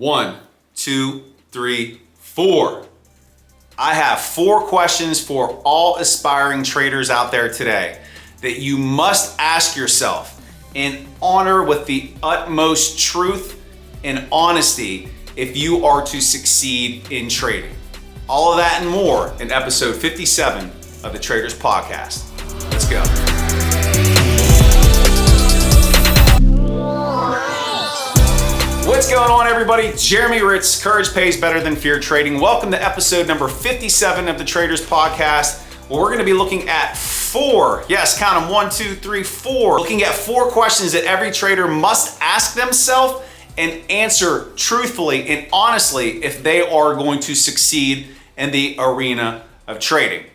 1, 2, 3, 4. I have 4 questions for all aspiring traders out there today that you must ask yourself in honor with the utmost truth and honesty if you are to succeed in trading. All of that and more in episode 57 of the Traders Podcast. Let's go. What's going on, everybody? Jeremy Hritz, Courage Pays Better Than Fear Trading. Welcome to episode number 57 of the Traders Podcast, where we're going to be looking at 4, yes, count them, 1, 2, 3, 4, looking at 4 questions that every trader must ask themselves and answer truthfully and honestly if they are going to succeed in the arena of trading.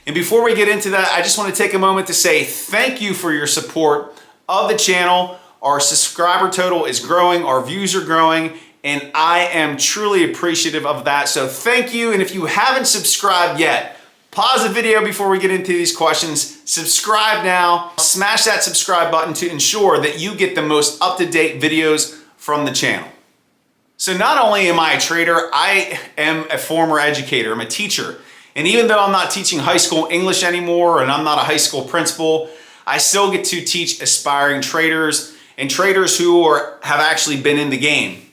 And before we get into that, I just want to take a moment to say thank you for your support of the channel. Our subscriber total is growing, our views are growing, and I am truly appreciative of that. So thank you. And if you haven't subscribed yet, pause the video before we get into these questions. Subscribe now. Smash that subscribe button to ensure that you get the most up-to-date videos from the channel. So not only am I a trader, I am a former educator. I'm a teacher. And even though I'm not teaching high school English anymore and I'm not a high school principal, I still get to teach aspiring traders and traders who have actually been in the game.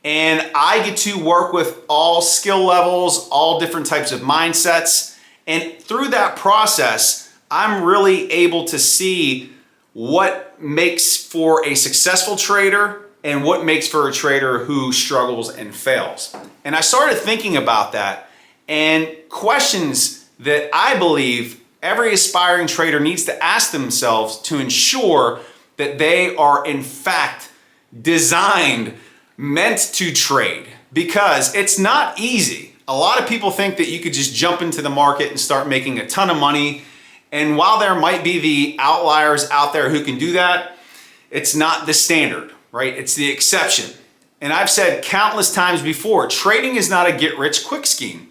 And I get to work with all skill levels, all different types of mindsets. And through that process, I'm really able to see what makes for a successful trader and what makes for a trader who struggles and fails. And I started thinking about that and questions that I believe every aspiring trader needs to ask themselves to ensure that they are in fact designed, meant to trade, because it's not easy. A lot of people think that you could just jump into the market and start making a ton of money. And while there might be the outliers out there who can do that, it's not the standard, right? It's the exception. And I've said countless times before, trading is not a get-rich-quick scheme.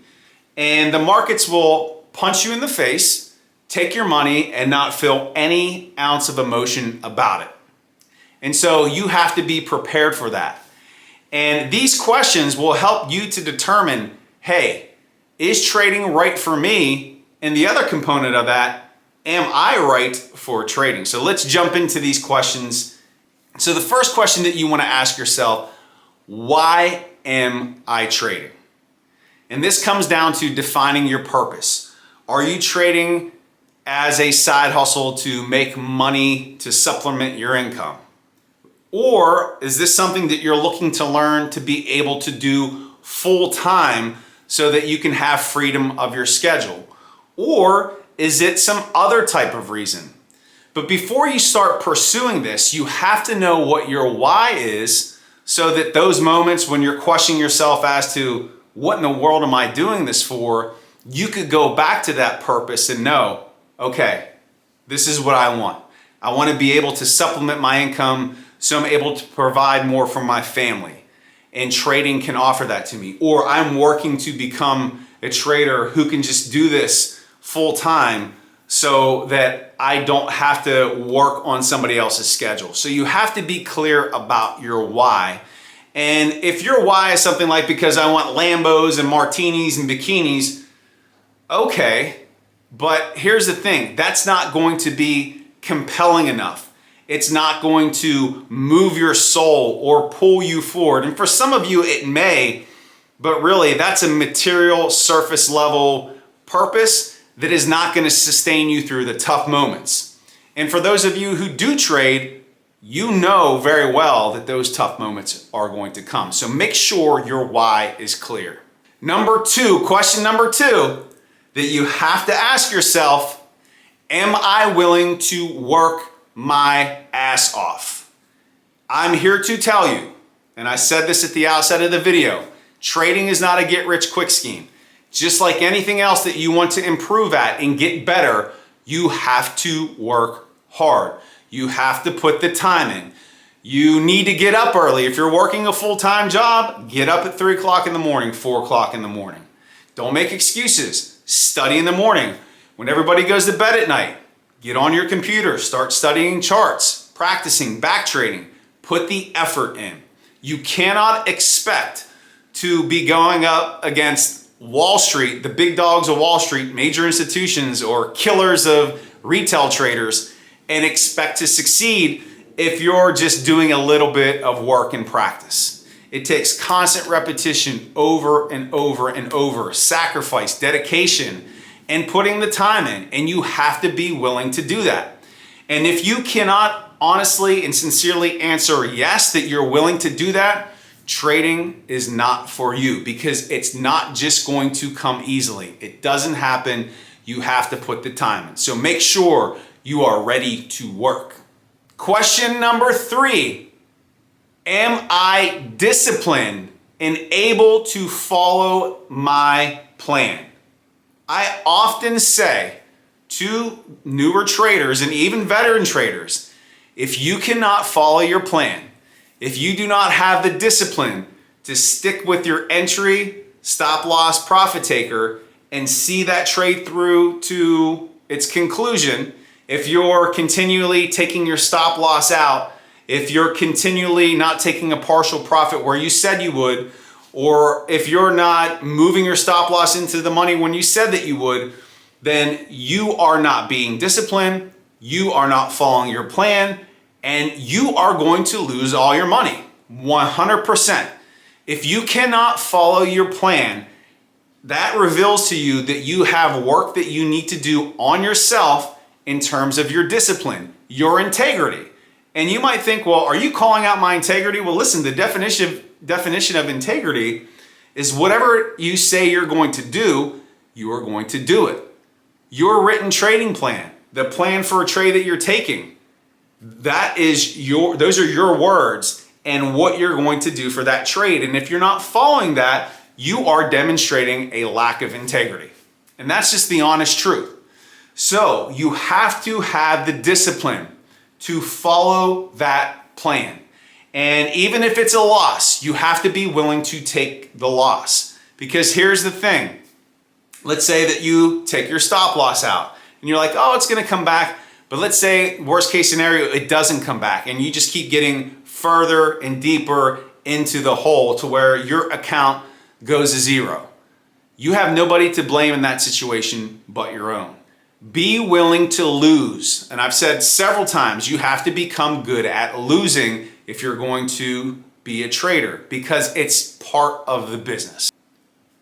And the markets will punch you in the face, take your money, and not feel any ounce of emotion about it. And so you have to be prepared for that. And these questions will help you to determine, hey, is trading right for me? And the other component of that, am I right for trading? So let's jump into these questions. So the first question that you want to ask yourself, why am I trading? And this comes down to defining your purpose. Are you trading as a side hustle to make money to supplement your income? Or is this something that you're looking to learn to be able to do full time so that you can have freedom of your schedule? Or is it some other type of reason? But before you start pursuing this, you have to know what your why is so that those moments when you're questioning yourself as to what in the world am I doing this for, you could go back to that purpose and know, okay, this is what I want. I want to be able to supplement my income so I'm able to provide more for my family. And trading can offer that to me. Or I'm working to become a trader who can just do this full time so that I don't have to work on somebody else's schedule. So you have to be clear about your why. And if your why is something like because I want Lambos and martinis and bikinis, okay. But here's the thing, that's not going to be compelling enough. It's not going to move your soul or pull you forward. And for some of you, it may, but really that's a material surface level purpose that is not going to sustain you through the tough moments. And for those of you who do trade, you know very well that those tough moments are going to come. So make sure your why is clear. Question number 2, that you have to ask yourself, am I willing to work my ass off? I'm here to tell you, and I said this at the outset of the video, trading is not a get-rich-quick scheme. Just like anything else that you want to improve at and get better, you have to work hard. You have to put the time in. You need to get up early. If you're working a full-time job, get up at 3 o'clock in the morning, 4 o'clock in the morning. Don't make excuses. Study in the morning. When everybody goes to bed at night, get on your computer, start studying charts, practicing back trading. Put the effort in. You cannot expect to be going up against Wall Street, the big dogs of Wall Street, major institutions, or killers of retail traders, and expect to succeed if you're just doing a little bit of work and practice. It takes constant repetition over and over and over, sacrifice, dedication, and putting the time in, and you have to be willing to do that. And if you cannot honestly and sincerely answer yes, that you're willing to do that, trading is not for you, because it's not just going to come easily. It doesn't happen. You have to put the time in. So make sure you are ready to work. Question number 3, am I disciplined and able to follow my plan? I often say to newer traders and even veteran traders, if you cannot follow your plan, if you do not have the discipline to stick with your entry, stop loss, profit taker, and see that trade through to its conclusion, if you're continually taking your stop loss out, if you're continually not taking a partial profit where you said you would, or if you're not moving your stop loss into the money when you said that you would, then you are not being disciplined, you are not following your plan, and you are going to lose all your money, 100%. If you cannot follow your plan, that reveals to you that you have work that you need to do on yourself in terms of your discipline, your integrity. And you might think, well, are you calling out my integrity? Well, listen, the definition of integrity is whatever you say you're going to do, you are going to do it. Your written trading plan, the plan for a trade that you're taking, those are your words and what you're going to do for that trade. And if you're not following that, you are demonstrating a lack of integrity. And that's just the honest truth. So you have to have the discipline to follow that plan. And even if it's a loss, you have to be willing to take the loss. Because here's the thing. Let's say that you take your stop loss out and you're like, oh, it's gonna come back. But let's say worst case scenario, it doesn't come back and you just keep getting further and deeper into the hole to where your account goes to zero. You have nobody to blame in that situation but your own. Be willing to lose. And I've said several times, you have to become good at losing if you're going to be a trader, because it's part of the business.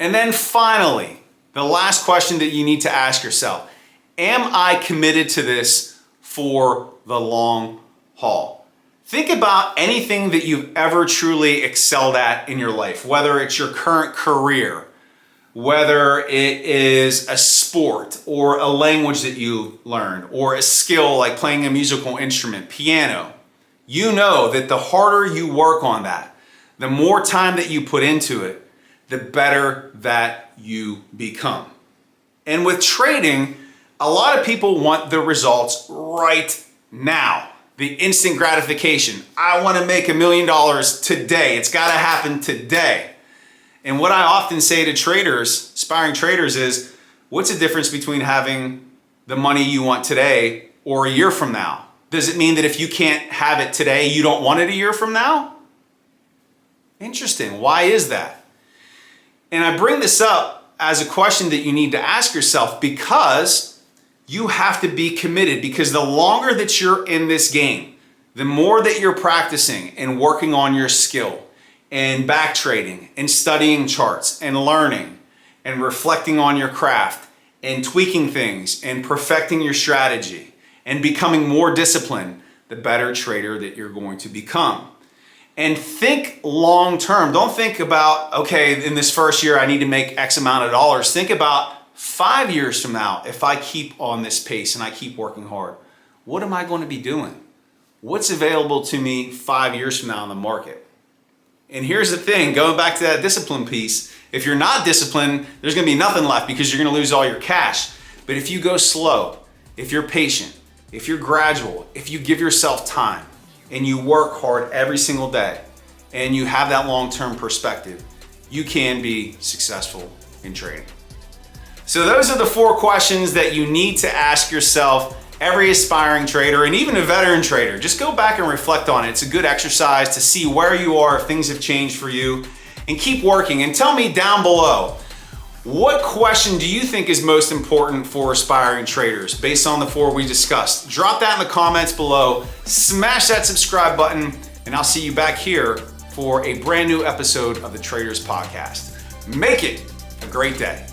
And then finally, the last question that you need to ask yourself, am I committed to this for the long haul? Think about anything that you've ever truly excelled at in your life, whether it's your current career, whether it is a sport or a language that you learned, or a skill like playing a musical instrument, piano. You know that the harder you work on that, the more time that you put into it, the better that you become. And with trading, a lot of people want the results right now, the instant gratification. I want to make $1 million today. It's got to happen today. And what I often say to traders, aspiring traders, is what's the difference between having the money you want today or a year from now? Does it mean that if you can't have it today, you don't want it a year from now? Interesting. Why is that? And I bring this up as a question that you need to ask yourself, because you have to be committed, because the longer that you're in this game, the more that you're practicing and working on your skill, and back trading and studying charts and learning and reflecting on your craft and tweaking things and perfecting your strategy and becoming more disciplined, the better trader that you're going to become. And think long term. Don't think about, okay, in this first year I need to make X amount of dollars. Think about 5 years from now, if I keep on this pace and I keep working hard, what am I going to be doing? What's available to me 5 years from now in the market? And here's the thing, going back to that discipline piece, if you're not disciplined, there's gonna be nothing left because you're gonna lose all your cash. But if you go slow, if you're patient, if you're gradual, if you give yourself time and you work hard every single day and you have that long-term perspective, you can be successful in trading. So those are the 4 questions that you need to ask yourself every aspiring trader and even a veteran trader. Just go back and reflect on it. It's a good exercise to see where you are, if things have changed for you, and keep working. And tell me down below, what question do you think is most important for aspiring traders based on the 4 we discussed? Drop that in the comments below, smash that subscribe button, and I'll see you back here for a brand new episode of the Traders Podcast. Make it a great day.